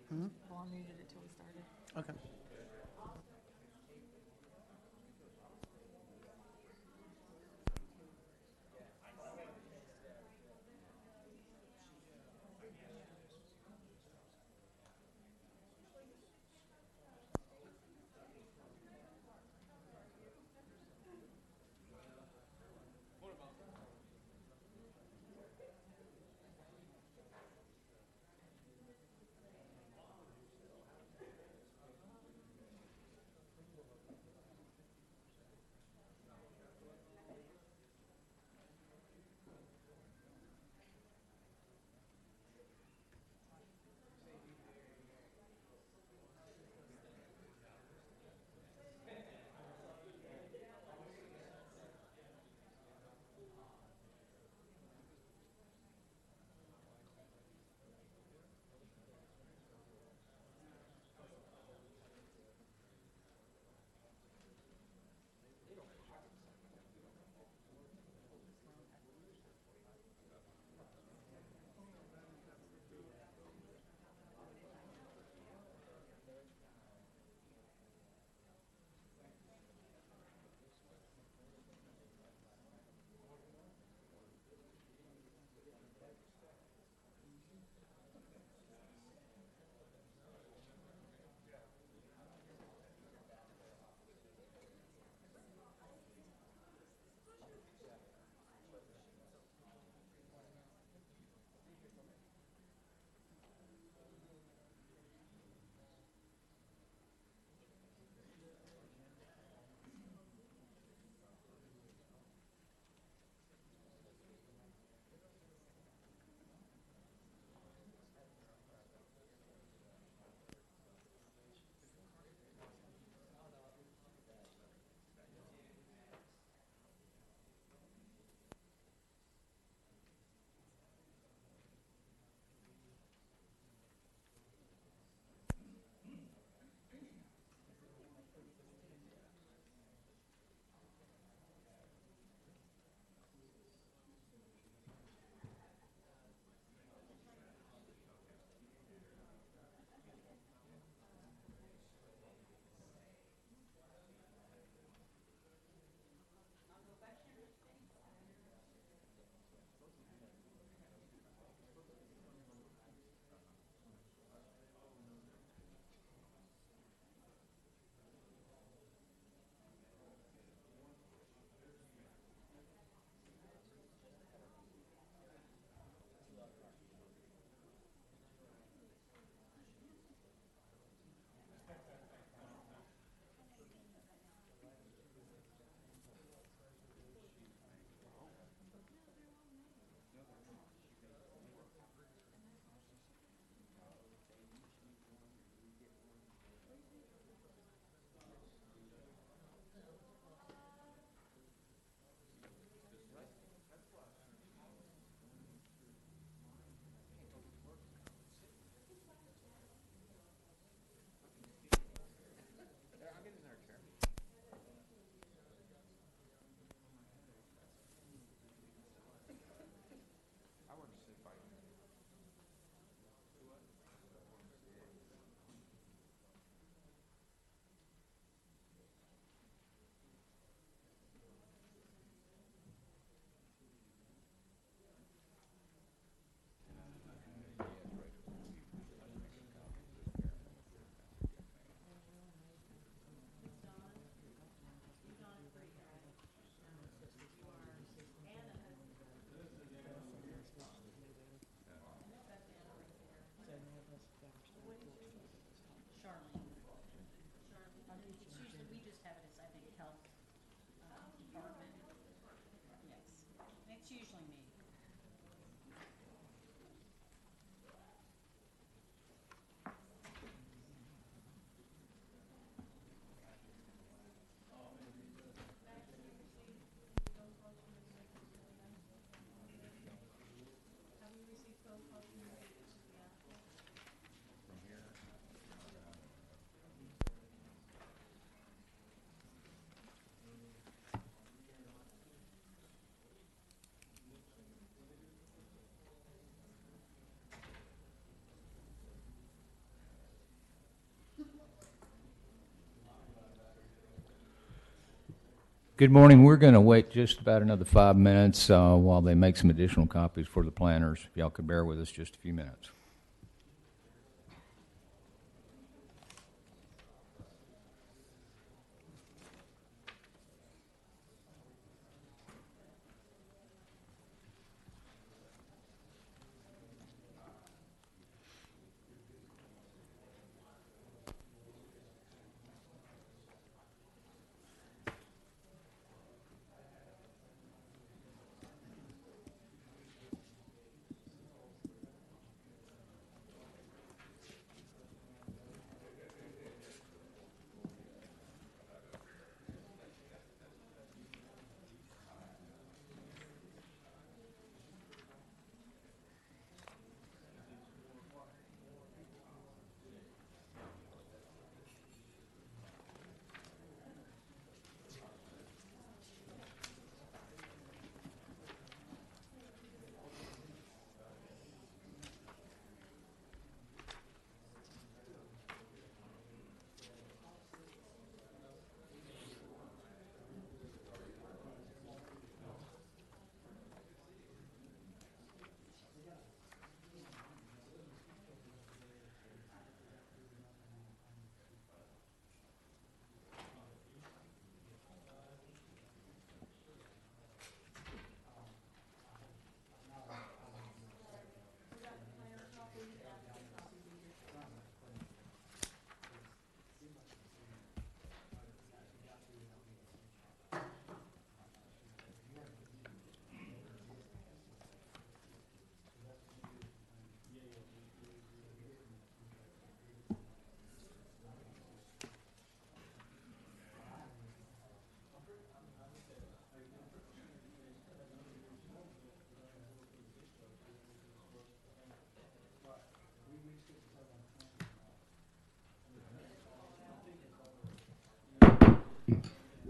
Hmm. Well, I muted it till we started. Okay. Good morning. We're going to wait just about another 5 minutes while they make some additional copies for the planners. If y'all could bear with us just a few minutes.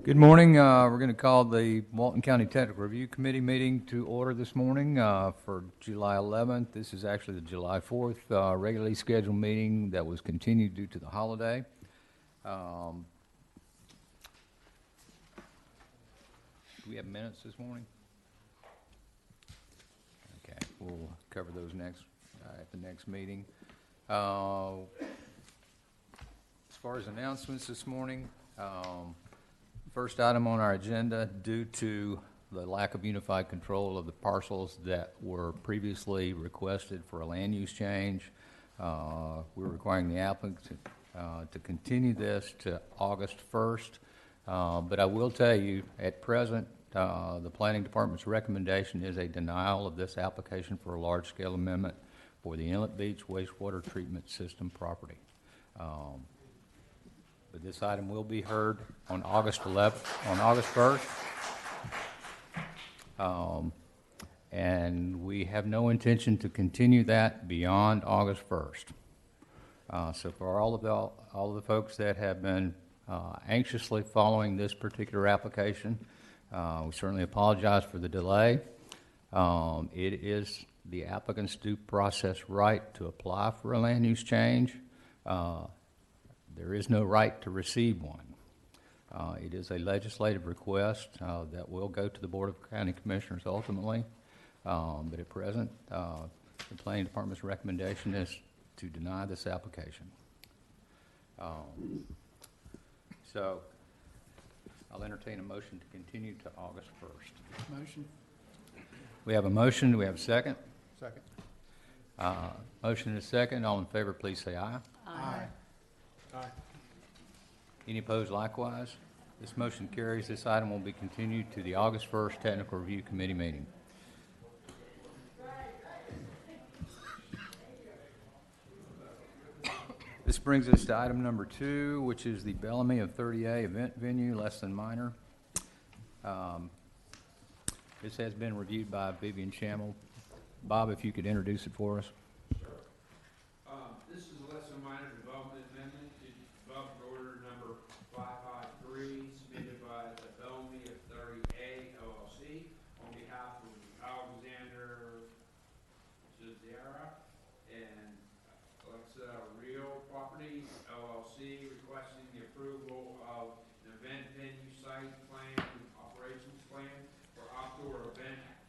Good morning. We're going to call the Walton County Technical Review Committee meeting to order this morning for July 11th. This is actually the July 4th regularly scheduled meeting that was continued due to the holiday. Do we have minutes this morning? Okay, we'll cover those next at the next meeting. As far as announcements this morning, first item on our agenda, due to the lack of unified control of the parcels that were previously requested for a land use change, we're requiring the applicant to continue this to August 1st. But I will tell you, at present, the Planning Department's recommendation is a denial of this application for a large-scale amendment for the Inlet Beach wastewater treatment system property. But this item will be heard on August 1st. And we have no intention to continue that beyond August 1st. So for all of the folks that have been anxiously following this particular application, we certainly apologize for the delay. It is the applicant's due process right to apply for a land use change. There is no right to receive one. It is a legislative request that will go to the Board of County Commissioners ultimately. But at present, the Planning Department's recommendation is to deny this application. So I'll entertain a motion to continue to August 1st. Motion. We have a motion. Do we have a second? Second. Motion and a second. All in favor, please say aye. Aye. Aye. Any opposed likewise? This motion carries. This item will be continued to the August 1st Technical Review Committee meeting. This brings us to item number 2, which is the Bellamy of 30A event venue, less than minor. This has been reviewed by Vivian Schammel. Bob, if you could introduce it for us. This is a less than minor development amendment to development order number 553, submitted by the Bellamy of 30A LLC on behalf of Alexander Cesara and Alexa Real Properties LLC, requesting the approval of an event venue site plan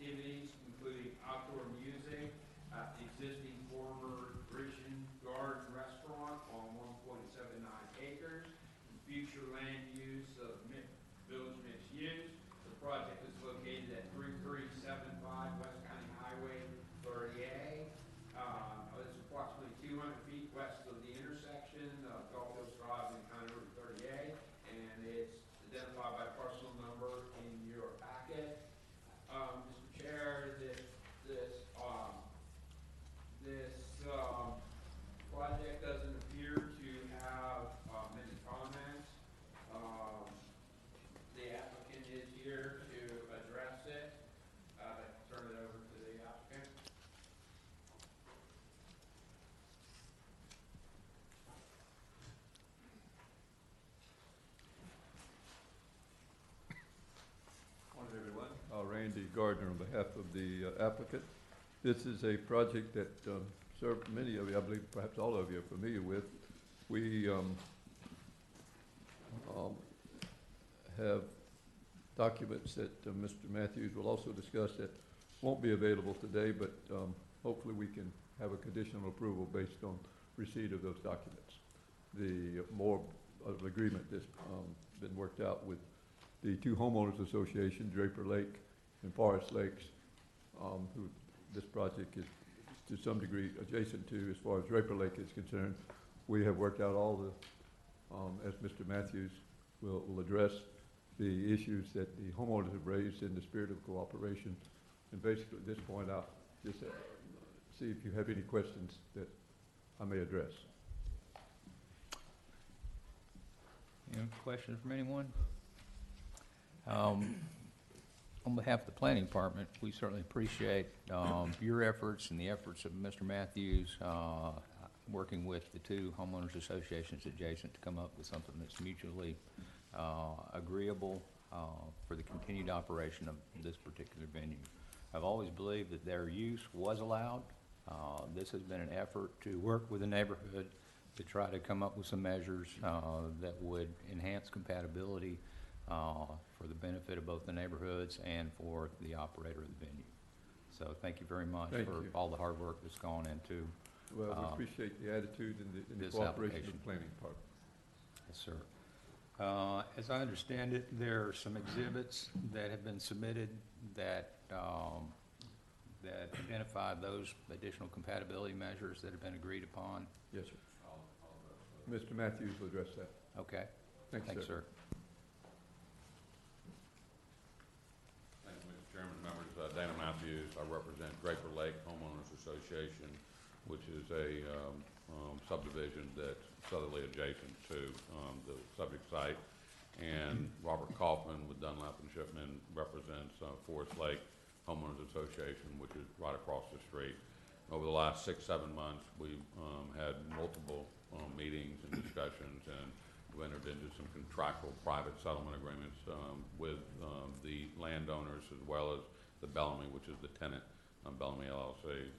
activities, including outdoor music at the existing former Grecian Garden Restaurant on 1.79 acres, and future land use of village mixed use. The project is located at 3375 West County Highway 30A. It's approximately 200 feet west of the intersection of Gulf Hills Drive and County Route 30A, and it's identified by parcel number in your packet. Mr. Chair, this project doesn't appear to have many comments. The applicant is here to address it. Turn it over to the applicant. Morning, everyone. Randy Gardner on behalf of the applicant. This is a project that many of you, I believe perhaps all of you, are familiar with. We have documents that Mr. Matthews will also discuss that won't be available today, but hopefully we can have a conditional approval based on receipt of those documents. The more of agreement that's been worked out with the two homeowners associations, Draper Lake and Forest Lakes, who this project is to some degree adjacent to as far as Draper Lake is concerned. We have worked out all the, as Mr. Matthews will address, the issues that the homeowners have raised in the spirit of cooperation. And basically at this point I'll just see if you have any questions that I may address. Any questions from anyone? On behalf of the planning department, we certainly appreciate your efforts and the efforts of Mr. Matthews, working with the two homeowners associations adjacent to come up with something that's mutually agreeable for the continued operation of this particular venue. I've always believed that their use was allowed. This has been an effort to work with the neighborhood to try to come up with some measures that would enhance compatibility for the benefit of both the neighborhoods and for the operator of the venue. So thank you very much for all the hard work that's gone into Well, we appreciate the attitude and the this cooperation application. of the planning department. Yes, sir. As I understand it, there are some exhibits that have been submitted that that identify those additional compatibility measures that have been agreed upon. Yes, sir. Mr. Matthews will address that. Okay. Thanks, Thanks, sir. sir. Thank you, Mr. Chairman, members. Dana Matthews. I represent Draper Lake Homeowners Association, which is a subdivision that's southerly adjacent to the subject site. And Robert Kaufman with Dunlap and Shipman represents Forest Lake Homeowners Association, which is right across the street. Over the last 6-7 months, we've had multiple meetings and discussions, and we've entered into some contractual private settlement agreements with the landowners as well as the Bellamy, which is the tenant, Bellamy LLC,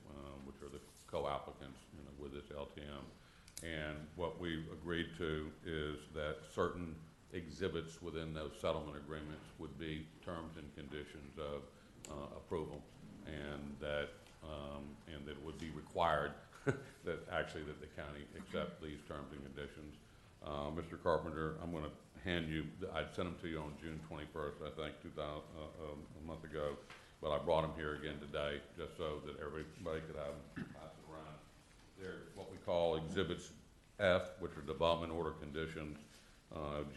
which are the co-applicants with this LTM. And what we've agreed to is that certain exhibits within those settlement agreements would be terms and conditions of approval, and that it would be required that the county accept these terms and conditions. Mr. Carpenter, I'm going to hand you, I sent them to you on June 21st, I think, a month ago, but I brought them here again today just so that everybody could have them, pass it around. They're what we call Exhibits F, which are development order conditions.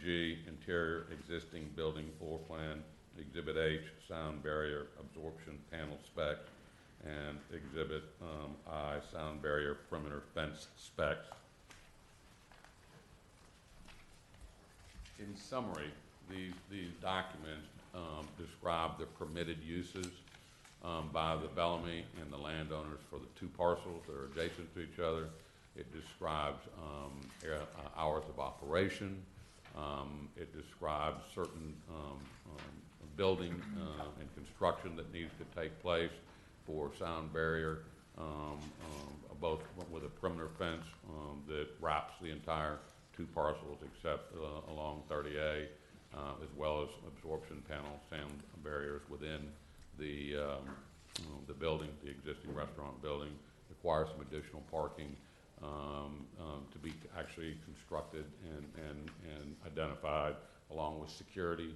G, interior existing building floor plan. Exhibit H, sound barrier absorption panel specs. And Exhibit I, sound barrier perimeter fence specs. In summary, these documents describe the permitted uses by the Bellamy and the landowners for the two parcels that are adjacent to each other. It describes hours of operation. It describes certain building and construction that needs to take place for sound barrier, both with a perimeter fence that wraps the entire two parcels except along 30A, as well as absorption panel sound barriers within the building, the existing restaurant building, requires some additional parking to be actually constructed and identified, along with security,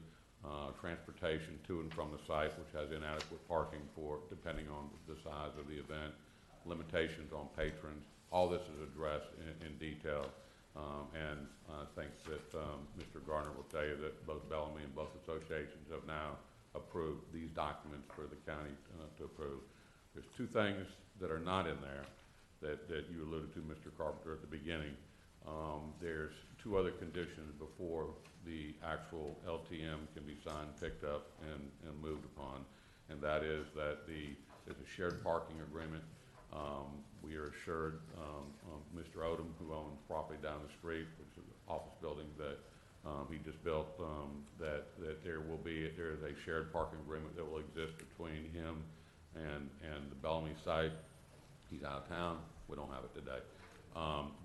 transportation to and from the site, which has inadequate parking for, depending on the size of the event, limitations on patrons. All this is addressed in detail, and I think that Mr. Garner will tell you that both Bellamy and both associations have now approved these documents for the county to approve. There's two things that are not in there that you alluded to, Mr. Carpenter, at the beginning. There's two other conditions before the actual LTM can be signed, picked up, and moved upon, and that is that there's a shared parking agreement. We are assured, Mr. Odom, who owns property down the street, which is an office building that he just built, that there is a shared parking agreement that will exist between him and the Bellamy site. He's out of town. We don't have it today.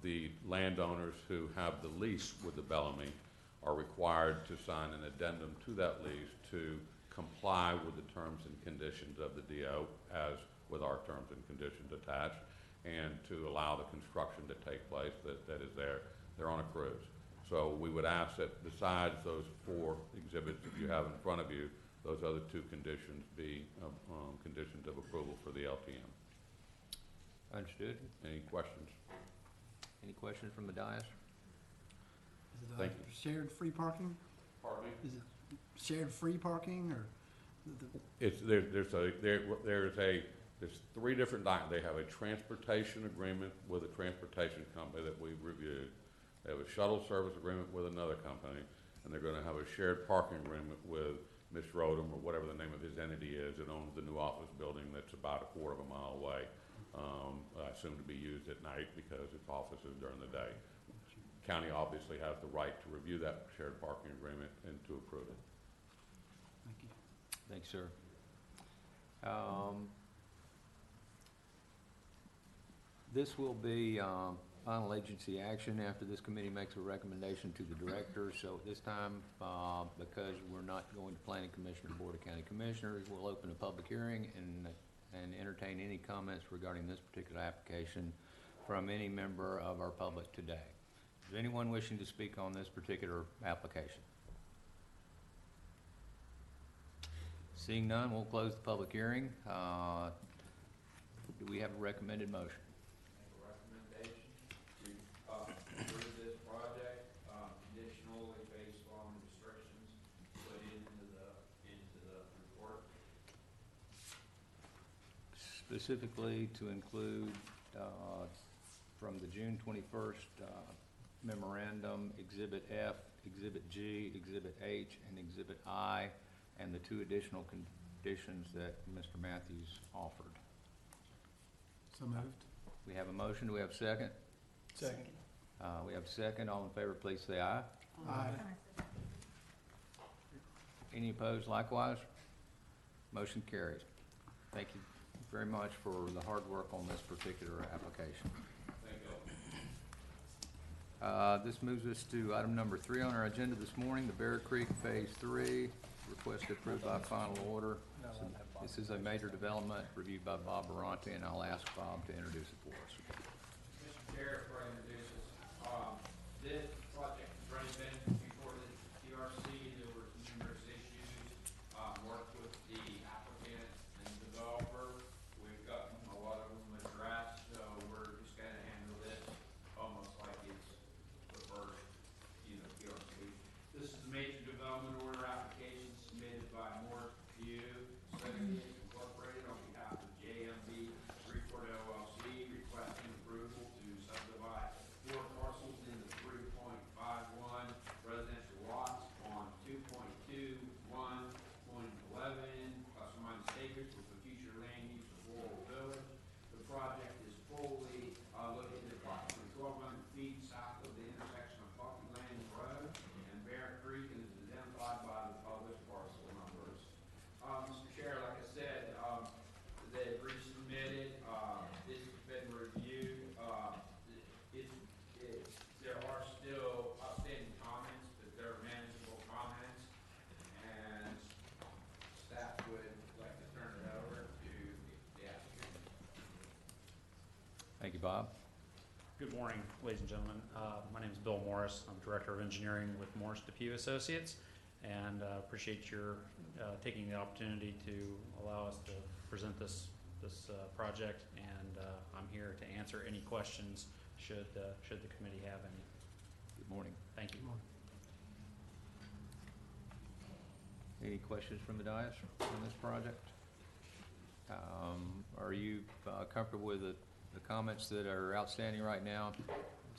The landowners who have the lease with the Bellamy are required to sign an addendum to that lease to comply with the terms and conditions of the DO, as with our terms and conditions attached, and to allow the construction to take place that is there. They're on a cruise. So we would ask that besides those 4 exhibits that you have in front of you, those other 2 conditions be conditions of approval for the LTM. Understood. Any questions? Any questions from the dais? Is it Thank shared free parking? Pardon me? Is it shared free parking or? There's 3 different they have a transportation agreement with a transportation company that we've reviewed. They have a shuttle service agreement with another company, and they're going to have a shared parking agreement with Mr. Odom, or whatever the name of his entity is, that owns the new office building that's about a quarter of a mile away. I assume to be used at night because it's offices during the day. County obviously has the right to review that shared parking agreement and to approve it. Thank you. Thanks, sir. This will be final agency action after this committee makes a recommendation to the director. So at this time, because we're not going to Planning Commission or Board of County Commissioners, we'll open a public hearing and entertain any comments regarding this particular application from any member of our public today. Is there anyone wishing to speak on this particular application? Seeing none, we'll close the public hearing. Do we have a recommended motion? Recommendation to approve this project conditionally based on restrictions put into the report. Specifically to include from the June 21st memorandum, Exhibit F, Exhibit G, Exhibit H, and Exhibit I, and the 2 additional conditions that Mr. Matthews offered. So moved. We have a motion. Do we have a second? Second. We have a second. All in favor, please say aye. Aye. Any opposed likewise? Motion carries. Thank you very much for the hard work on this particular application. Thank you. This moves us to item number 3 on our agenda this morning, the Bear Creek Phase 3, request approved by final order. This is a major development reviewed by Bob Barante, and I'll ask Bob to introduce it for us. Mr. Chair, before I introduce this, this project has already been before the TRC. There were numerous issues, worked with the applicant and developer. We've gotten a lot of them addressed, so we're just gonna handle this almost like it's the first, TRC. This is a major development order application submitted by Morris View Associates Incorporated on behalf of JMB Freeport LLC, requesting approval to subdivide Thank you, Bob. Good morning, ladies and gentlemen. My name is Bill Morris. I'm Director of Engineering with Morris DePuy Associates, and appreciate your taking the opportunity to allow us to present this project, and I'm here to answer any questions should the committee have any. Good morning. Thank you. Any questions from the dais on this project? Are you comfortable with the comments that are outstanding right now?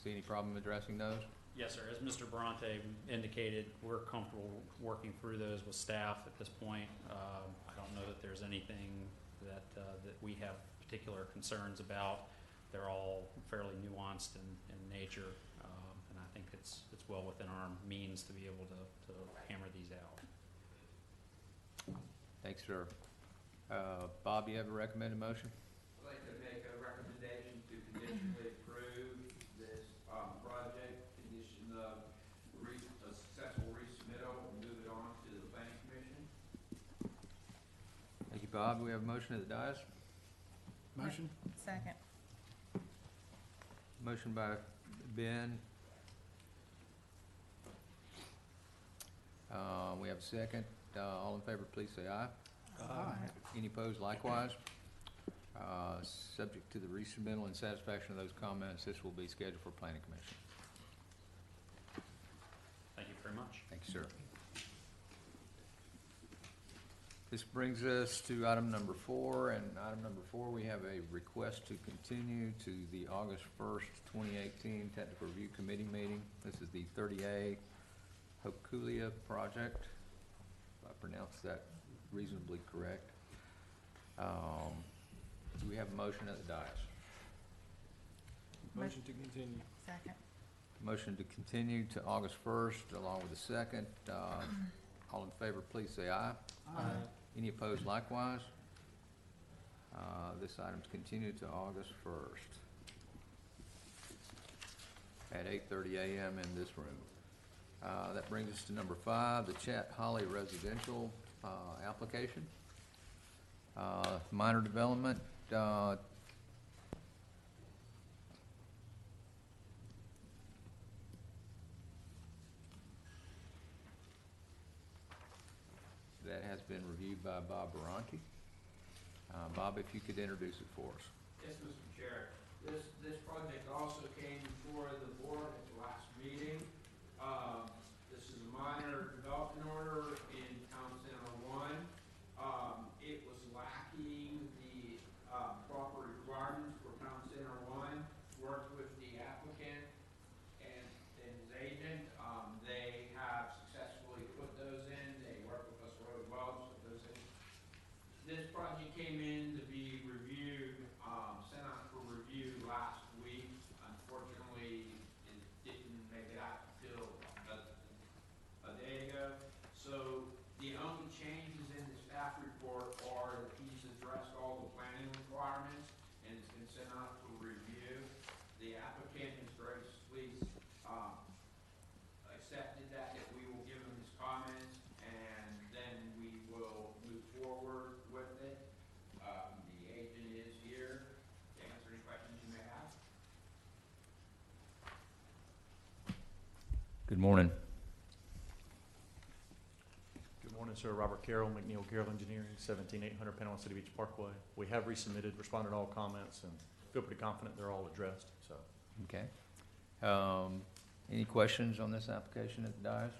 See any problem addressing those? Yes, sir. As Mr. Bronte indicated, we're comfortable working through those with staff at this point. I don't know that there's anything that we have particular concerns about. They're all fairly nuanced in nature, and I think it's well within our means to be able to hammer these out. Thanks, sir. Bob, you have a recommended motion? I'd like to make a recommendation to conditionally approve this project, condition of a successful resubmittal, and move it on to the planning commission. Thank you, Bob. Do we have a motion at the dais? Motion? Second. Motion by Ben. We have a second. All in favor, please say aye. Aye. Any opposed likewise? Subject to the resubmittal and satisfaction of those comments, this will be scheduled for planning commission. Thank you very much. Thank you, sir. This brings us to item number 4, and item number 4, we have a request to continue to the August 1st, 2018 Technical Review Committee meeting. This is the 30A Hokulia project, if I pronounced that reasonably correct. Do we have a motion at the dais? Motion to continue. Second. Motion to continue to August 1st, along with a second. All in favor, please say aye. Aye. Any opposed likewise? This item's continued to August 1st at 8:30 a.m. in this room. That brings us to number 5, the Chat Holly residential application. Minor development. That has been reviewed by Bob Baranti. Bob, if you could introduce it for us. Yes, Mr. Chair. This project also came before the board at the last meeting. This is a minor development order in Town Center 1. It was lacking the proper requirements for Town Center 1. Worked with the applicant and his agent. They have successfully put those in. They work with us really well to put those in. This project came in to be reviewed, sent out for review last week. Unfortunately, it didn't make it out until a day ago. So the only changes in the staff report are that he's addressed all the planning requirements and it's been sent out for review. The applicant has graciously accepted that we will give him his comments and then we will move forward with it. The agent is here to answer any questions you may have. Good morning. Good morning, sir. Robert Carroll, McNeil Carroll Engineering, 17800 Panama City Beach Parkway. We have resubmitted, responded to all comments, and feel pretty confident they're all addressed, so. Okay. Any questions on this application at the dais?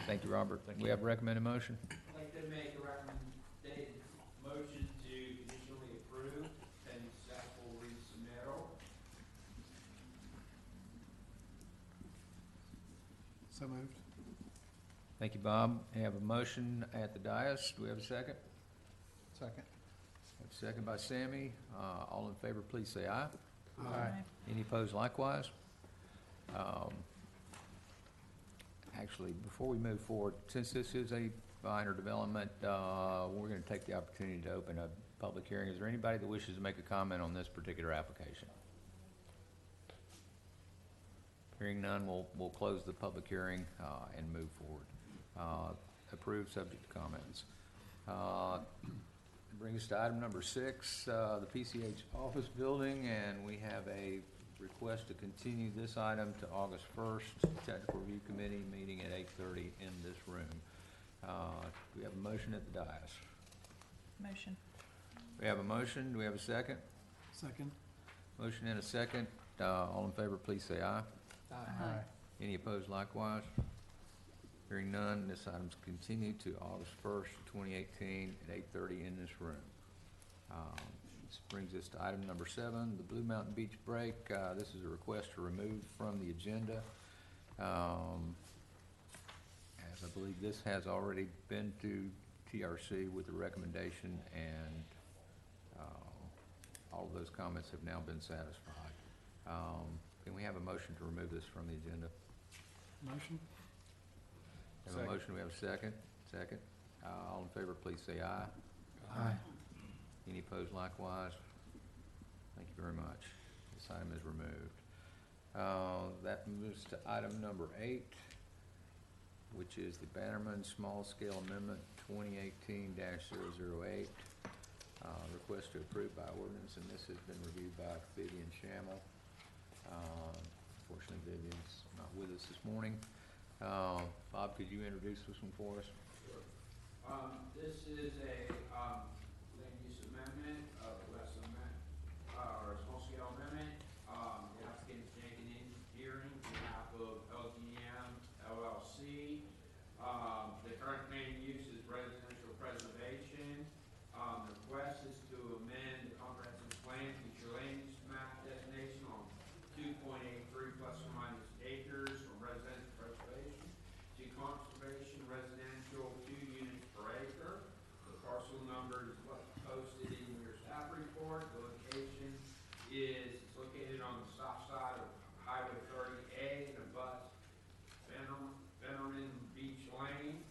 Thank you, Robert. Thank We you. have a recommended motion. I'd like to make a recommended motion to conditionally approve pending successful resubmittal. So moved. Thank you, Bob. We have a motion at the dais. Do we have a second? Second. Have a second by Sammy. All in favor, please say aye. Aye. Any opposed likewise? Actually, before we move forward, since this is a minor development, we're going to take the opportunity to open a public hearing. Is there anybody that wishes to make a comment on this particular application? Hearing none, we'll close the public hearing and move forward. Approved, subject to comments. Brings us to item number 6, the PCH office building, and we have a request to continue this item to August 1st, Technical Review Committee meeting at 8:30 in this room. We have a motion at the dais. Motion. We have a motion, do we have a second? Second. Motion and a second. All in favor, please say aye. Aye. Any opposed likewise? Hearing none, this item's continued to August 1st, 2018 at 8:30 in this room. This brings us to item number 7, the Blue Mountain Beach break. This is a request to remove from the agenda. As I believe this has already been to TRC with the recommendation, and all of those comments have now been satisfied. Can we have a motion to remove this from the agenda? Motion. Have a Second. motion, we have a second? Second. All in favor, please say aye. Aye. Any opposed likewise? Thank you very much. This item is removed. That moves to item number 8, which is the Bannerman Small Scale Amendment 2018-008. Request to approve by ordinance, and this has been reviewed by Vivian Shamel. Unfortunately, Vivian's not with us this morning. Bob, could you introduce this one for us? This is a, land use amendment, less amendment, or a small scale amendment. The applicant is Jenkins Engineering on behalf of LGM LLC. The current land use is residential preservation. The request is to amend the comprehensive plan to future land use map designation on 2.83 plus or minus acres from residential preservation to conservation residential 2 units per acre. The parcel number is what's posted in your staff report. The location is, it's located on the south side of Highway 30A and abuts Bannerman Beach Lane.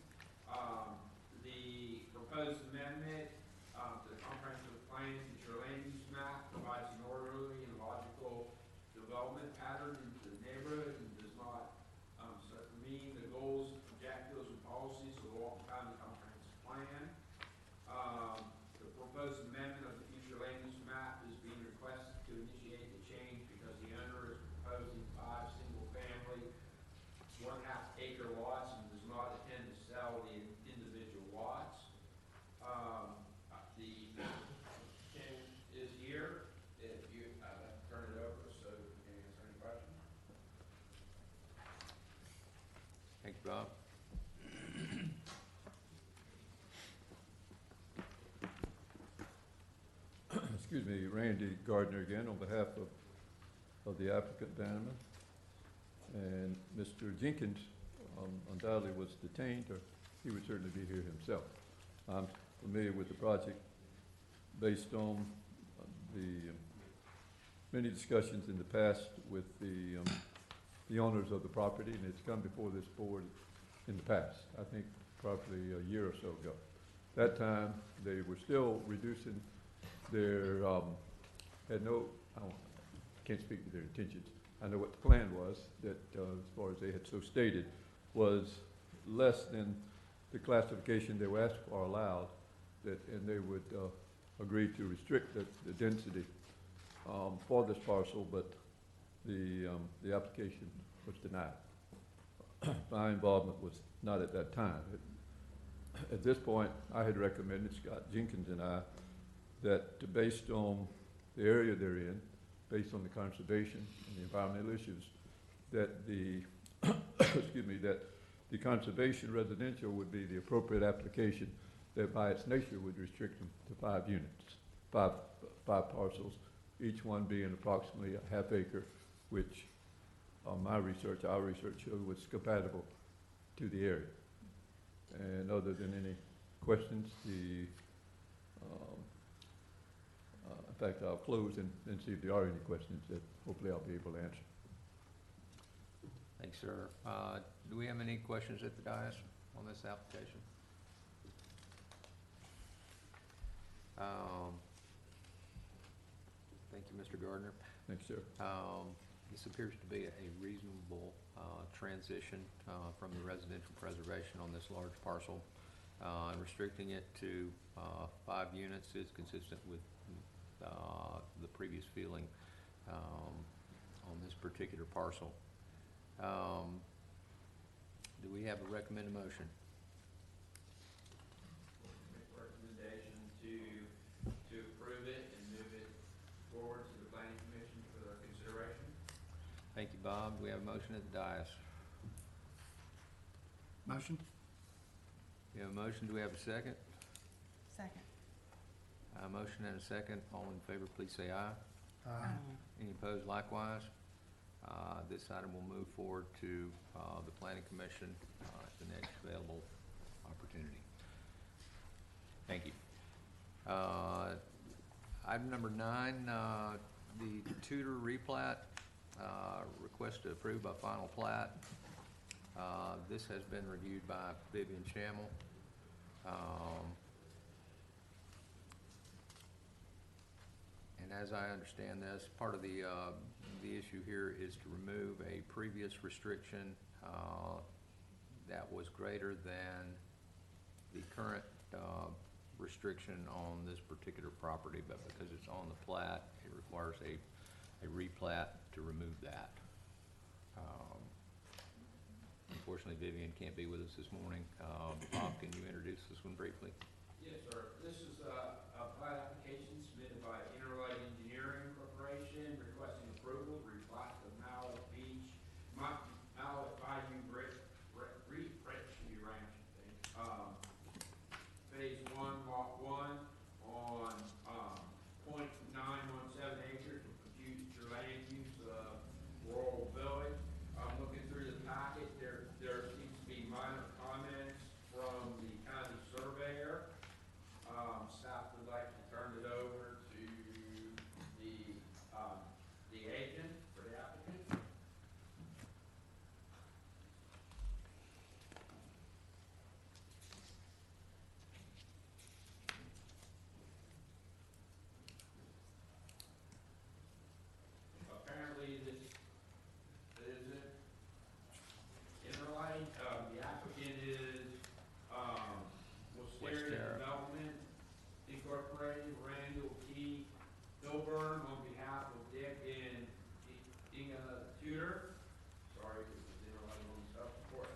The proposed amendment to the comprehensive plan, future land use map, provides an orderly and logical development pattern into the neighborhood and does not meet the goals, objectives, and policies of the Walton County Comprehensive Plan. The proposed amendment of the future land use map is being requested to initiate the change because the owner is proposing 5 single-family, 1.5 acre lots and does not intend to sell the individual lots. The applicant is here. If you, turn it over so you can answer any questions. Thank you, Bob. Excuse me, Randy Gardner again, on behalf of the applicant Bannerman. And Mr. Jenkins undoubtedly was detained, or he would certainly be here himself. I'm familiar with the project based on the many discussions in the past with the owners of the property, and it's come before this board in the past, I think probably a year or so ago. That time, they were still reducing their, had no, can't speak to their intentions. I know what the plan was, that as far as they had so stated, was less than the classification they were asked for allowed, that, and they would agree to restrict the density for this parcel, but the application was denied. My involvement was not at that time. At this point, I had recommended, Scott Jenkins and I, that based on the area they're in, based on the conservation and the environmental issues, that the, excuse me, that the conservation residential would be the appropriate application that by its nature would restrict them to 5 units, five parcels, each one being approximately a half acre, which my research, our research showed was compatible to the area. And other than any questions, in fact, I'll close and see if there are any questions that hopefully I'll be able to answer. Thanks, sir. Do we have any questions at the dais on this application? Thank you, Mr. Gardner. Thanks, sir. This appears to be a reasonable transition from the residential preservation on this large parcel. and restricting it to 5 units is consistent with the previous feeling on this particular parcel. Do we have a recommended motion? Make recommendation to approve it and move it forward to the planning commission for their consideration. Thank you, Bob. We have a motion at the dais. Motion? We have a motion. Do we have a second? Second. A motion and a second. All in favor, please say aye. Aye. Any opposed likewise? This item will move forward to the planning commission at the next available opportunity. Thank you. Item number 9, the Tudor replat, request to approve by final plat. This has been reviewed by Vivian Schammel. And as I understand this, part of the issue here is to remove a previous restriction that was greater than the current restriction on this particular property, but because it's on the plat, it requires a replat to remove that. Unfortunately, Vivian can't be with us this morning. Bob, can you introduce this one briefly? Yes, sir. This is a plat application submitted by Interlight Engineering Corporation requesting approval to replat the Mallet Bayou Ranch, Phase 1, Lot 1 on .917 acres of future land use of rural village. Looking through the packet, there seems to be minor comments from the county surveyor. Staff would like to turn it over to the agent for the applicant. Apparently, this isn't Interlight. The applicant is Wisteria Wisteria. Development Incorporated, Randall T. Hilburn, on behalf of Dick and Inga Tudor. Sorry, this is Interlight on stuff before.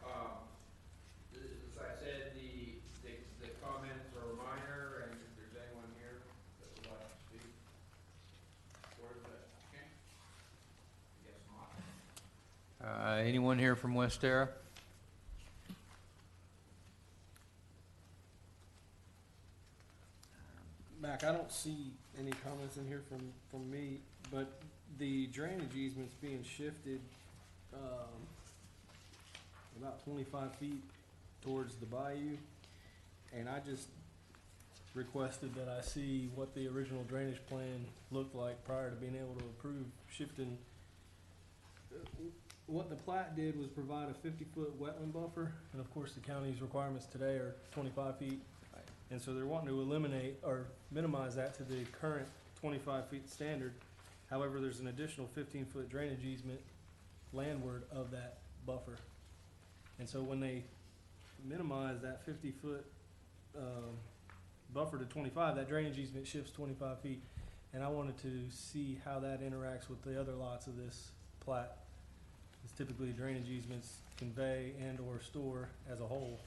As I said, the comments are minor, and if there's anyone here that would like to speak for the applicant, I guess not. Anyone here from Westera? Mac, I don't see any comments in here from me, but the drainage easement's being shifted, about 25 feet towards the bayou. And I just requested that I see what the original drainage plan looked like prior to being able to approve shifting. What the plat did was provide a 50-foot wetland buffer, and of course, the county's requirements today are 25 feet. And so they're wanting to eliminate or minimize that to the current 25 feet standard. However, there's an additional 15-foot drainage easement landward of that buffer. And so when they minimize that 50-foot buffer to 25, that drainage easement shifts 25 feet. And I wanted to see how that interacts with the other lots of this plat. Because typically drainage easements convey and or store as a whole.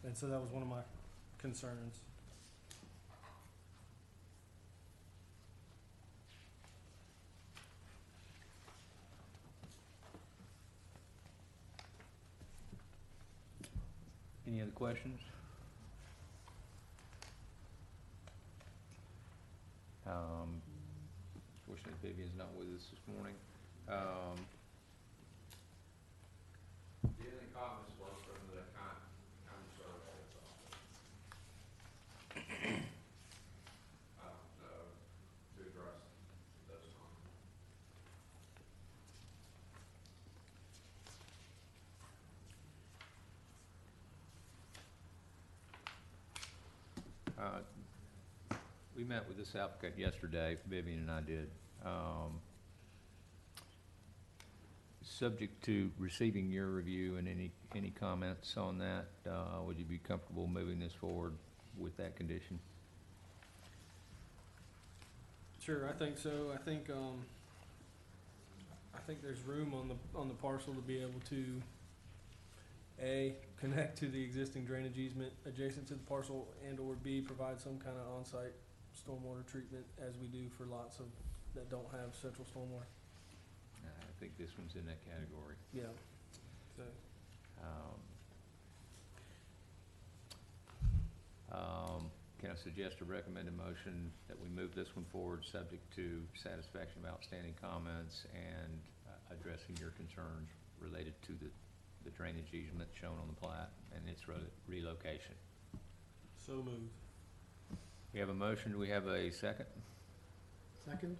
And so that was one of my concerns. Any other questions? Fortunately, Vivian's not with us this morning. The only comments were from the county surveyor's office. I don't know to address those comments. We met with this applicant yesterday, Vivian and I did. Subject to receiving your review and any comments on that, would you be comfortable moving this forward with that condition? Sure, I think so. I think there's room on the parcel to be able to, A, connect to the existing drainage easement adjacent to the parcel, and or B, provide some kind of on-site stormwater treatment as we do for lots of, that don't have central stormwater. I think this one's in that category. Yeah. So, Can I suggest a recommended motion that we move this one forward, subject to satisfaction of outstanding comments and addressing your concerns related to the drainage easement shown on the plat and its relocation? so moved. We have a motion. Do we have a second? Second?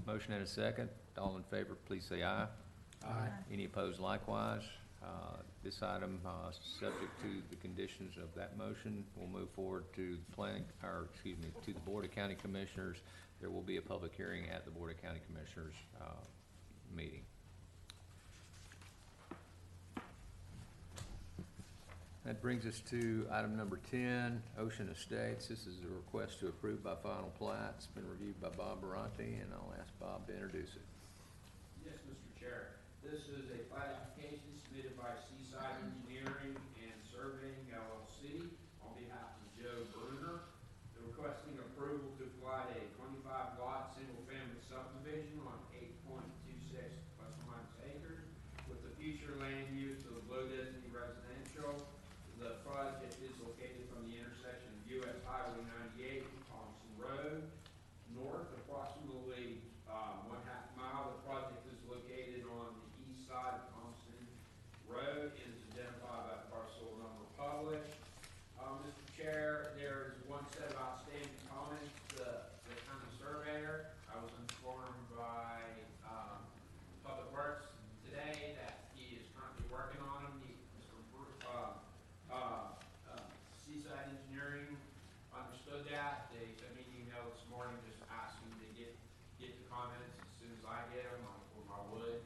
Motion and a second. All in favor, please say aye. Aye. Any opposed likewise? This item, subject to the conditions of that motion, will move forward to to the Board of County Commissioners. There will be a public hearing at the Board of County Commissioners, meeting. That brings us to item number 10, Ocean Estates. This is a request to approve by final plat. It's been reviewed by Bob Barante, and I'll ask Bob to introduce it. Yes, Mr. Chair. This is a plat application submitted by Seaside Engineering and Surveying LLC on behalf of Joe Bruner. They're requesting approval to plat a 25-lot single-family subdivision on 8.26 plus or minus acres with the future land use of low density residential. The project is located from the intersection of US Highway 98 and Thompson Road. North, approximately 1/2 mile, the project is located on the east side of Thompson Road and is identified by parcel number published. Mr. Chair, there is one set of outstanding comments. The county surveyor, I was informed by Public Works today that he is currently working on them. Seaside Engineering understood that. They sent me an email this morning just asking to get the comments as soon as I get them, I would.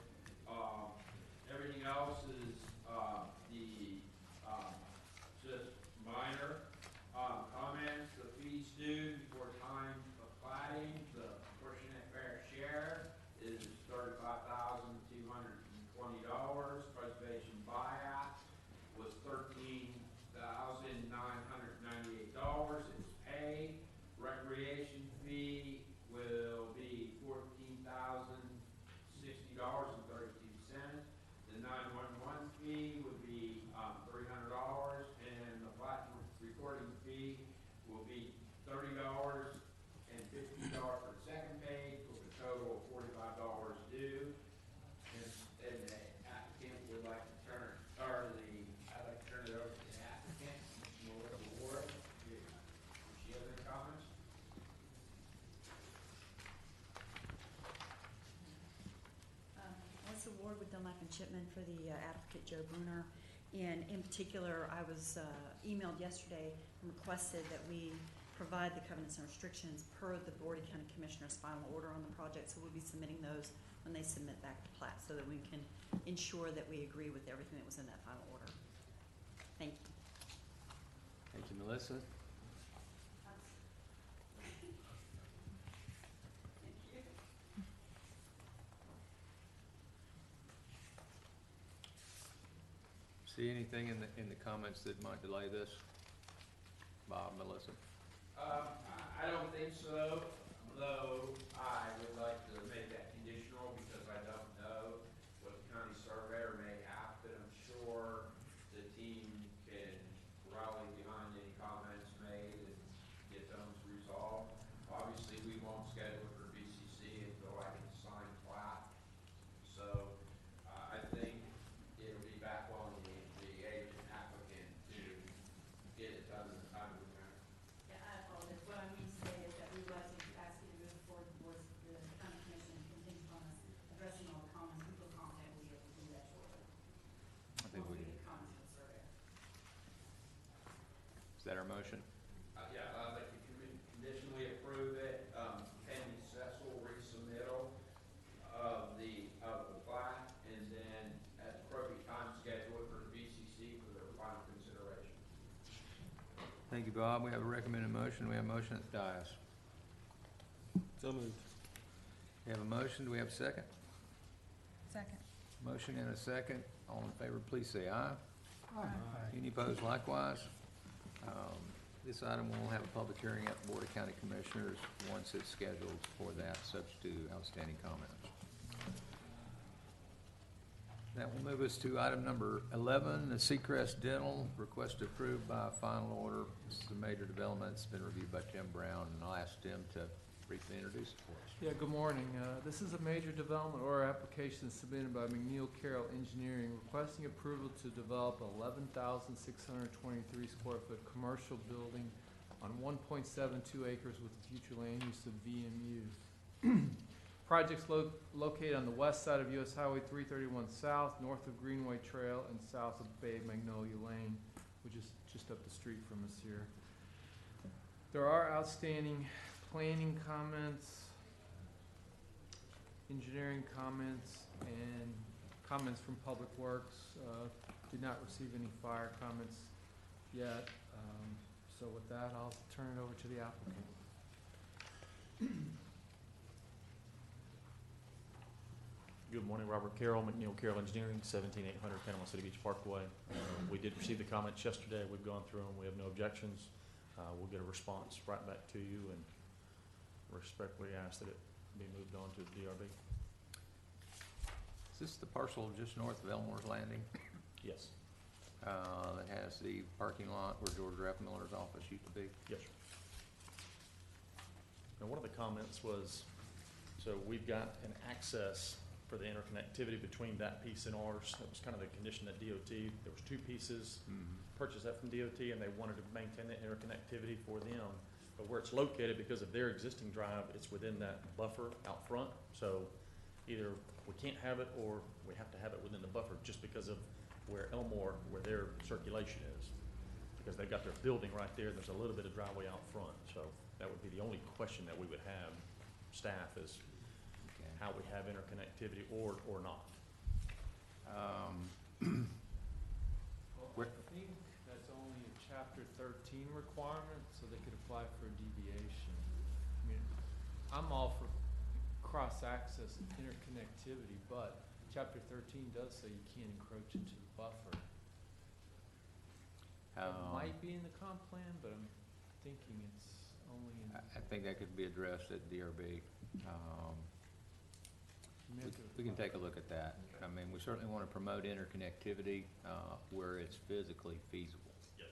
Everything else is just minor comments. The fees due before time of platting, the proportionate fair share is $35,220. Preservation buyout was $13,998. It's paid. Recreation fee will be $14,060.32. The 911 fee would be $300, and the plat recording fee will be $30 and $15 for the second page, with a total of $45 due. And the applicant would like to turn, I'd like to turn it over to the applicant, Melissa Ward. Does she have any comments? Melissa Ward with Dunlap and Chipman for the advocate Joe Bruner. And in particular, I was emailed yesterday and requested that we provide the covenants and restrictions per the Board of County Commissioners' final order on the project. So we'll be submitting those when they submit back the plat so that we can ensure that we agree with everything that was in that final order. Thank you. Thank you, Melissa. See anything in the comments that might delay this? Bob, Melissa? I don't think so, though I would like to make that conditional because I don't know what the county surveyor may have, but I'm sure the team can rally behind any comments made and get those resolved. Obviously, we won't schedule it for BCC until I can sign plat. So I think it'll be back on the agent applicant to get it done in the time we can. Yeah, I apologize. What I mean to say is that we would like to ask you to move forward towards the county commission contingent on us addressing all the comments. We feel confident we'll be able to do that shortly. I think we Once can. get comments from the surveyor. Is that our motion? Yeah, I'd like to conditionally approve it, pending successful resubmittal of the plat, and then Thank you, Bob. We have a recommended motion. We have a motion at the dais. So moved. We have a motion. Do we have a second? Second. Motion and a second. All in favor, please say aye. Aye. Any opposed likewise? This item will have a public hearing at the Board of County Commissioners once it's scheduled for that, subject to outstanding comments. That will move us to item number 11, the Seacrest Dental, request approved by final order. This is a major development. It's been reviewed by Tim Brown, and I'll ask Tim to briefly introduce it for us. Yeah, good morning. This is a major development order application submitted by McNeil Carroll Engineering requesting approval to develop 11,623 square foot commercial building on 1.72 acres with the future land use of VMU. Project's located on the west side of US Highway 331 South, north of Greenway Trail, and south of Bay Magnolia Lane, which is just up the street from us here. There are outstanding planning comments, engineering comments, and comments from Public Works. Did not receive any fire comments yet. So with that, I'll turn it over to the applicant. Good morning, Robert Carroll, McNeil Carroll Engineering, 17800 Panama City Beach Parkway. We did receive the comments yesterday. We've gone through them. We have no objections. We'll get a response right back to you and respectfully ask that it be moved on to the DRB. Is this the parcel just north of Elmore's Landing? Yes. That has the parking lot where George F. Miller's office used to be? Yes, sir. And one of the comments was, so we've got an access for the interconnectivity between that piece and ours. That was kind of the condition at DOT. There was two pieces, purchased that from DOT, and they wanted to maintain that interconnectivity for them. But where it's located, because of their existing drive, it's within that buffer out front. So either we can't have it or we have to have it within the buffer just because of where Elmore, where their circulation is. Because they've got their building right there, there's a little bit of driveway out front. So that would be the only question that we would have, staff, is how we have interconnectivity or not. Well, I think that's only a Chapter 13 requirement, so they could apply for a deviation. I mean, I'm all for cross-access and interconnectivity, but Chapter 13 does say you can't encroach into the buffer. It might be in the comp plan, but I'm thinking it's only in. I think that could be addressed at DRB. We can take a look at that. I mean, we certainly want to promote interconnectivity where it's physically feasible. Yep.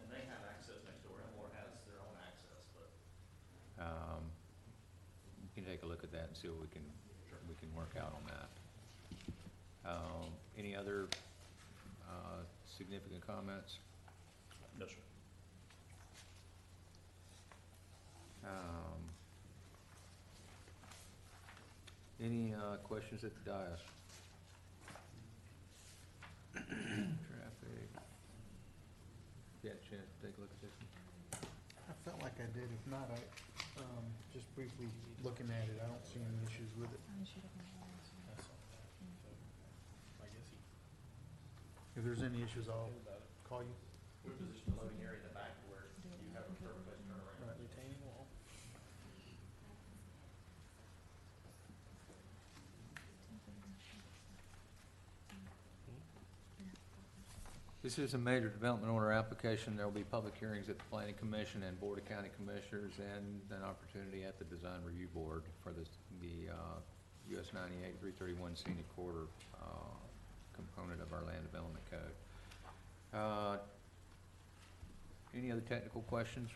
And they have access next door. Elmore has their own access, but. We can take a look at that and see what we can work out on that. Any other significant comments? No, sir. Any questions at the dais? Traffic. You had a chance to take a look at this one? I felt like I did. If not, just briefly looking at it, I don't see any issues with it. If there's any issues, I'll call you. We positioned the loading area in the back where you have a perfect place to turn around. Right, retaining wall. This is a major development order application. There will be public hearings at the Planning Commission and Board of County Commissioners and an opportunity at the Design Review Board for the US 98 331 Scenic Corridor component of our Land Development Code. Any other technical questions?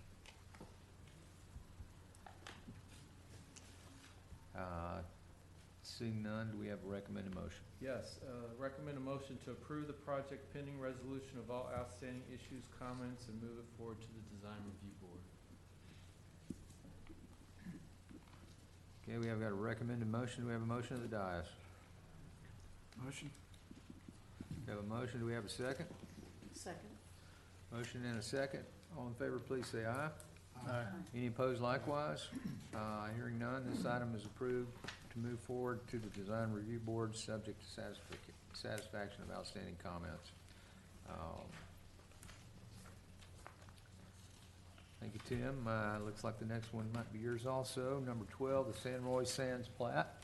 Seeing none, do we have a recommended motion? Yes, recommend a motion to approve the project pending resolution of all outstanding issues, comments, and move it forward to the Design Review Board. Okay, we have got a recommended motion. Do we have a motion of the dais? Motion? We have a motion. Do we have a second? Second. Motion and a second. All in favor, please say aye. Aye. Any opposed likewise? Hearing none, this item is approved to move forward to the Design Review Board, subject to satisfaction of outstanding comments. Thank you, Tim. Looks like the next one might be yours also. Number 12, the San Roy Sands plat.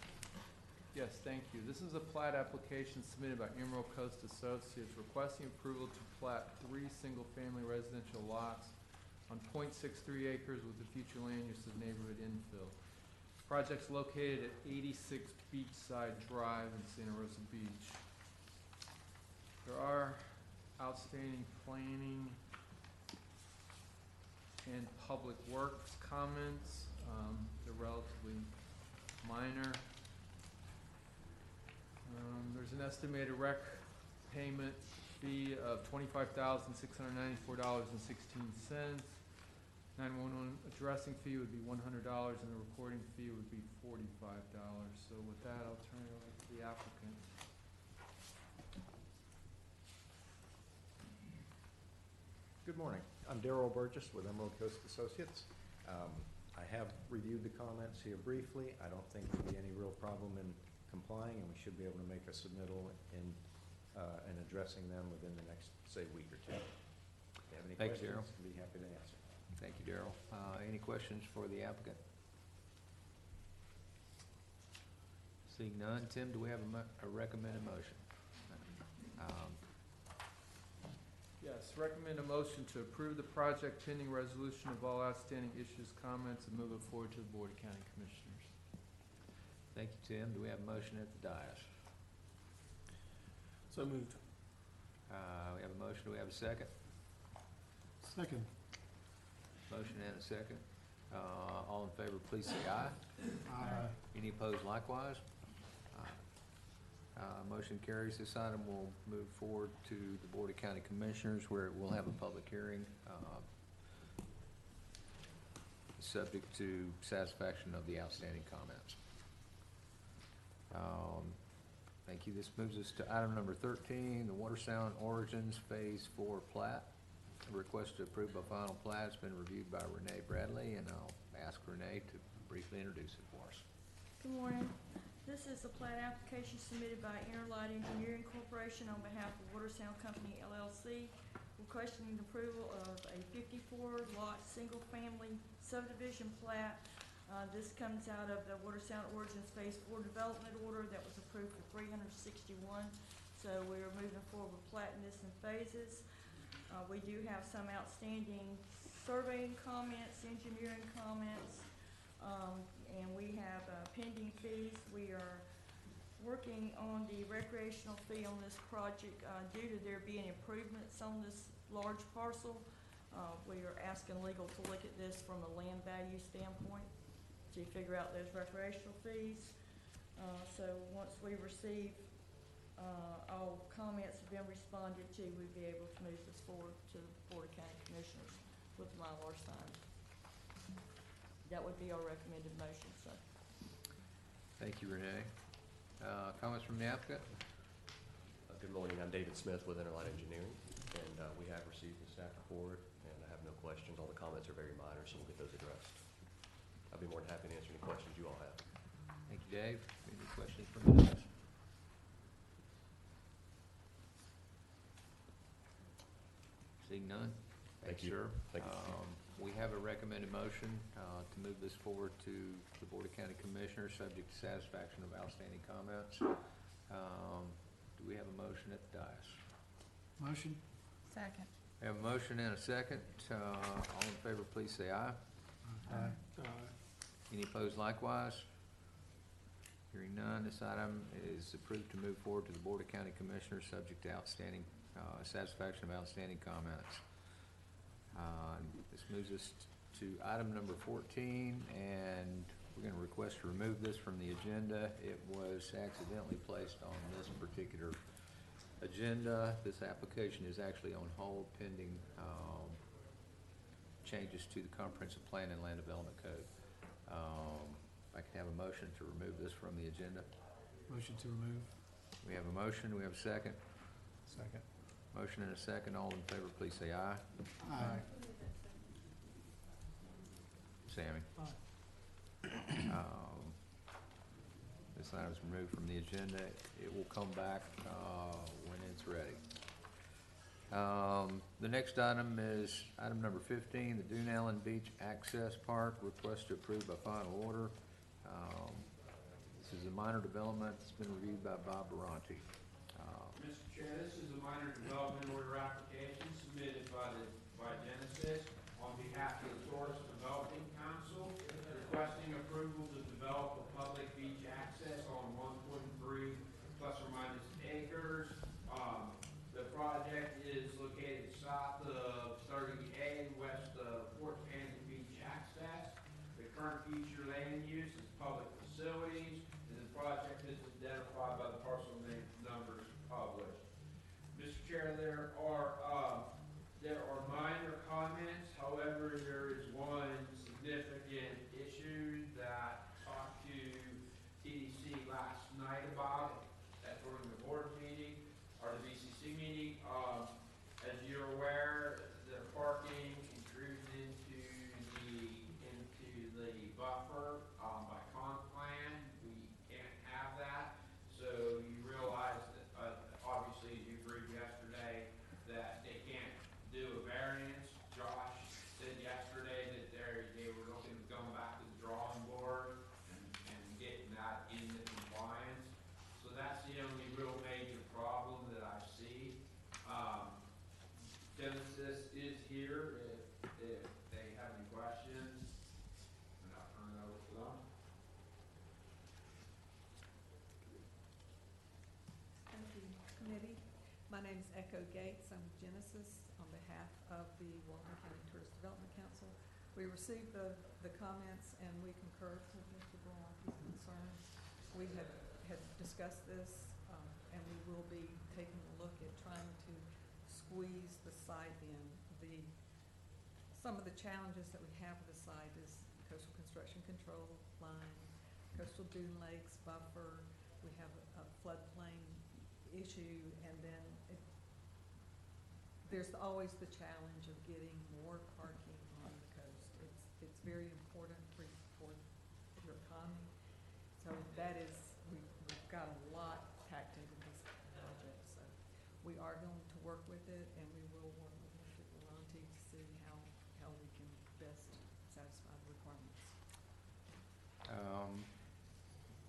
Yes, thank you. This is a plat application submitted by Emerald Coast Associates requesting approval to plat 3 single-family residential lots on .63 acres with the future land use of neighborhood infill. Project's located at 86 Beachside Drive in Santa Rosa Beach. There are outstanding planning and public works comments. They're relatively minor. There's an estimated rec payment fee of $25,694.16. 911 addressing fee would be $100 and the recording fee would be $45. So with that, I'll turn it over to the applicant. Good morning. I'm Darrell Burgess with Emerald Coast Associates. I have reviewed the comments here briefly. I don't think there'll be any real problem in complying, and we should be able to make a submittal in and addressing them within the next, say, week or two. If you have any Thanks, questions, Darrell. I'll be happy to answer. Thank you, Darrell. Any questions for the applicant? Seeing none, Tim, do we have a recommended motion? Yes, recommend a motion to approve the project pending resolution of all outstanding issues, comments, and move it forward to the Board of County Commissioners. Thank you, Tim. Do we have a motion at the dais? So moved. We have a motion. Do we have a second? Second. Motion and a second. All in favor, please say aye. Aye. Any opposed likewise? Motion carries. This item will move forward to the Board of County Commissioners where it will have a public hearing, subject to satisfaction of the outstanding comments. Thank you. This moves us to item number 13, the Watersound Origins Phase 4 plat. The request to approve by final plat has been reviewed by Renee Bradley, and I'll ask Renee to briefly introduce it for us. Good morning. This is a plat application submitted by Interlight Engineering Corporation on behalf of Watersound Company LLC, requesting approval of a 54-lot, single-family subdivision plat. This comes out of the Watersound Origins Phase 4 development order that was approved for 361. So we are moving forward with platting this in phases. We do have some outstanding surveying comments, engineering comments, and we have pending fees. We are working on the recreational fee on this project due to there being improvements on this large parcel. We are asking legal to look at this from a land value standpoint to figure out those recreational fees. So once we receive all comments have been responded to, we'd be able to move this forward to the Board of County Commissioners with the Mylar signed. That would be our recommended motion, so. Thank you, Renee. Comments from the applicant? Good morning, I'm David Smith with Interlight Engineering, and we have received the staff report, and I have no questions. All the comments are very minor, so we'll get those addressed. I'd be more than happy to answer any questions you all have. Thank you, Dave. Any questions from the dais? Seeing none? Thank you. Sir. Thank you. We have a recommended motion to move this forward to the Board of County Commissioners, subject to satisfaction of outstanding comments. Do we have a motion at the dais? Motion? Second. We have a motion and a second. All in favor, please say aye. Aye. Any opposed likewise? Hearing none, this item is approved to move forward to the Board of County Commissioners, subject to outstanding, satisfaction of outstanding comments. This moves us to item number 14, and we're going to request to remove this from the agenda. It was accidentally placed on this particular agenda. This application is actually on hold pending changes to the Comprehensive Plan and Land Development Code. I can have a motion to remove this from the agenda. Motion to remove. We have a motion. We have a second. Second. Motion and a second. All in favor, please say aye. Aye. Sammy? This item is removed from the agenda. It will come back when it's ready. The next item is item number 15, the Dune Allen Beach Access Park, request to approve by final order. This is a minor development that's been reviewed by Bob Baranti. Mr. Chair, this is a minor development order application submitted by Genesis on behalf of the Tourist Development Council, requesting approval to develop a public beach access on 1.3 plus or minus acres. The project is located south of 30A, west of Fort Canyon Beach access. The current future land use is public facilities, and the project is identified by the parcel name numbers published. Mr. Chair, there are minor comments. However, there is one significant issue that I talked to TDC last night about it during the board meeting or the BCC meeting. As you're aware, the parking intrudes into the buffer by comp plan. We can't have that. So you realize that, obviously, as you agreed yesterday, that they can't do a variance. Josh said yesterday that they were looking at going back to the drawing board and getting that into compliance. So that's the only real major problem that I see. Genesis is here if they have any questions, and I'll turn it over to them. Thank you, committee. My name is Echo Gates. I'm with Genesis on behalf of the Walton County Tourist Development Council. We received the comments and we concur with Mr. Baranti's concerns. We had discussed this, and we will be taking a look at trying to squeeze the site in. Some of the challenges that we have with the site is coastal construction control line, coastal dune lakes buffer. We have a floodplain issue, and then there's always the challenge of getting more parking on the coast. It's very important for your economy. So that is, we've got a lot packed into this project. So we are going to work with it, and we will work with Mr. Baranti to see how we can best satisfy the requirements.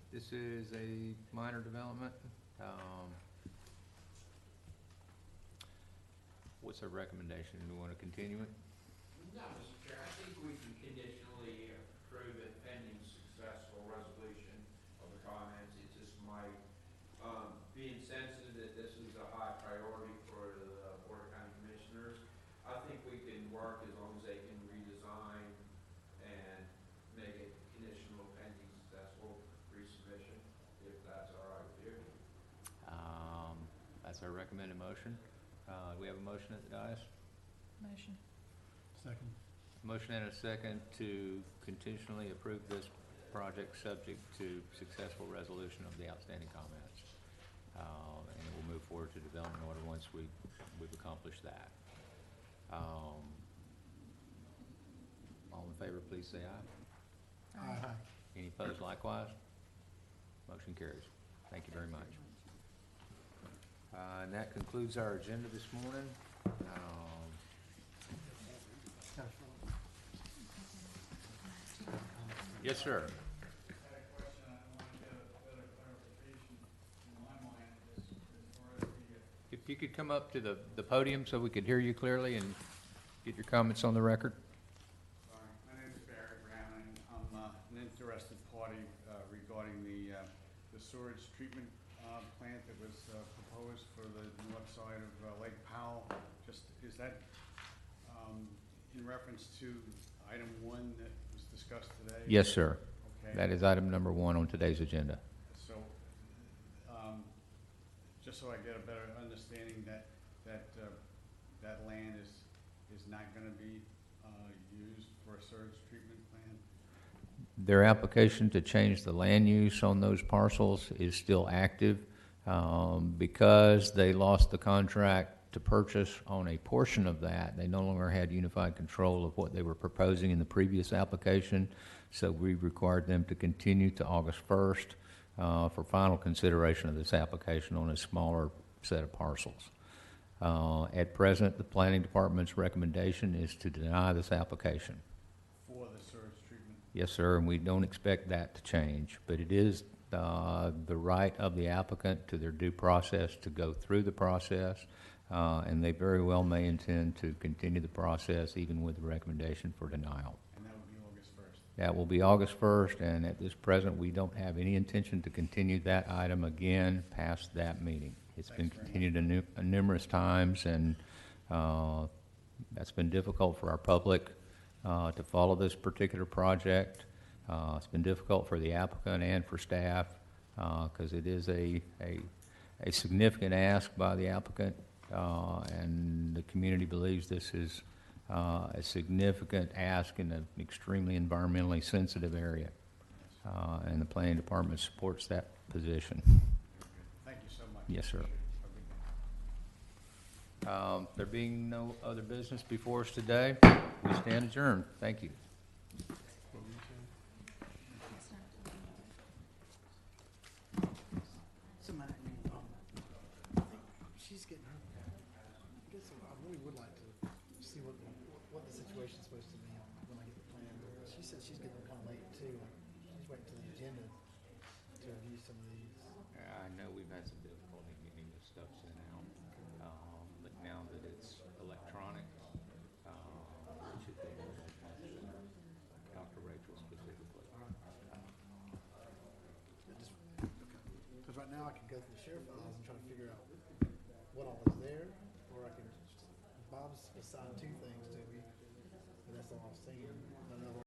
This is a minor development. What's our recommendation? Do we want to continue it? No, Mr. Chair, I think we can conditionally approve it pending successful resolution of the comments. It's just my, being sensitive that this is a high priority for the Board of County Commissioners. I think we can work as long as they can redesign and make it conditional pending successful resubmission, if that's all right with you. That's our recommended motion. We have a motion at the dais? Motion. Second. Motion and a second to conditionally approve this project subject to successful resolution of the outstanding comments. And we'll move forward to development order once we've accomplished that. All in favor, please say aye. Aye. Any opposed likewise? Motion carries. Thank you very much. And that concludes our agenda this morning. Yes, sir. I had a question, I want to get a better clarification in my mind as far as the. If you could come up to the podium so we could hear you clearly and get your comments on the record. Sorry, my name is Barry Brown, and I'm an interested party regarding the sewage treatment plant that was proposed for the north side of Lake Powell. Just, is that in reference to item 1 that was discussed today? Yes, sir. Okay. That is item number 1 on today's agenda. So, just so I get a better understanding that land is not gonna be used for a sewage treatment plant? Their application to change the land use on those parcels is still active. Because they lost the contract to purchase on a portion of that, they no longer had unified control of what they were proposing in the previous application. So we required them to continue to August 1st for final consideration of this application on a smaller set of parcels. At present, the planning department's recommendation is to deny this application. For the sewage treatment. Yes, sir, and we don't expect that to change, but it is the right of the applicant to their due process to go through the process, and they very well may intend to continue the process even with the recommendation for denial. And that would be August 1st. That will be August 1st, and at this present, we don't have any intention to continue that item again past that meeting. It's been continued numerous times, and that's been difficult for our public to follow this particular project. It's been difficult for the applicant and for staff because it is a significant ask by the applicant, and the community believes this is a significant ask in an extremely environmentally sensitive area, and the planning department supports that position. Thank you so much. Yes, sir. Appreciate it. There being no other business before us today, we stand adjourned. Thank you. Somebody, she's getting her, I guess I really would like to see what the situation's supposed to be when I get the plan. She said she's getting them kind of late too. She's waiting till the agenda to review some of these. I know we've had some difficulty getting this stuff sent out, but now that it's electronic, it should be able to talk to Rachel specifically. Because right now I can go through the share files and try to figure out what all is there, or I can, Bob's assigned 2 things to me, but that's all I've seen. I know